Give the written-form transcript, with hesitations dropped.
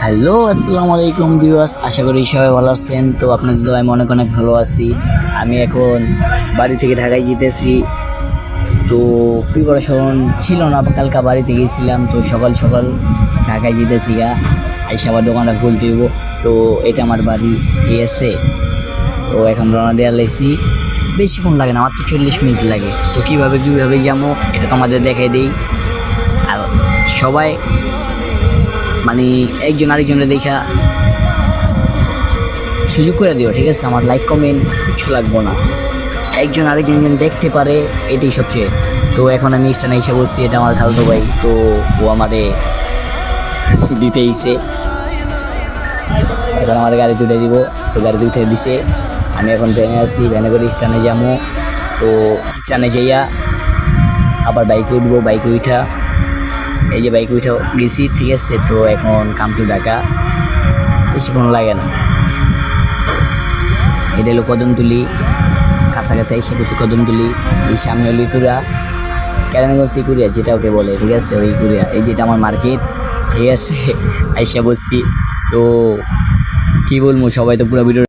Hello, আসসালামু আলাইকুম viewers, আশা করি সবাই ভালো আছেন। তো আপনাদের দোয়ায় অনেক অনেক ভালো আছি। আমি এখন বাড়ি থেকে ঢাকায় যেতেছি। তো প্রিপারেশন ছিল না, কালকা বাড়িতে গেছিলাম। তো সকাল সকাল ঢাকায় যেতেছি আইসা আবার দোকানটা খুলতে হইব। তো এটা আমার বাড়ি, ঠিক আছে। তো এখন রওনা দেওয়া লেগেছি, বেশিক্ষণ লাগে না, মাত্র 40 মিনিট লাগে। তো কীভাবে যাবো এটা তোমাদের দেখাই দিই। আর সবাই মানে একজন আরেকজনের দেখা সুযোগ করে দিও, ঠিক আছে। আমার লাইক কমেন্ট কিছু লাগবো না, একজন আরেকজন যেন দেখতে পারে, এটাই সবচেয়ে। তো এখন আমি স্টানে এসে বসছি, এটা আমার খালতো ভাই। তো ও আমারে দিতেইছে, এখন আমার গাড়ি তুলে দিব। তো গাড়িতে উঠে দিছে, আমি এখন ভ্যানে আসছি, ভ্যানে করে স্টানে যাবো। তো স্টানে যাইয়া আবার বাইকে উঠবো, বাইকে উঠা এই যে বাইকে উঠে গেছি, ঠিক আছে। তো এখন কাম টু ঢাকা, বেশিক্ষণ লাগে না। এটা হলো কদমতলি, কাছাকাছি এসে বসছি কদমতলি। এই সামনে হলো ইকুরিয়া, কেরানীগঞ্জ ইকুরিয়া যেটা ওকে বলে, ঠিক আছে। ওই ইকুরিয়া, এই যেটা আমার মার্কেট, ঠিক আছে। এসে বসছি। তো কী বলবো, সবাই তো পুরো ভিডিও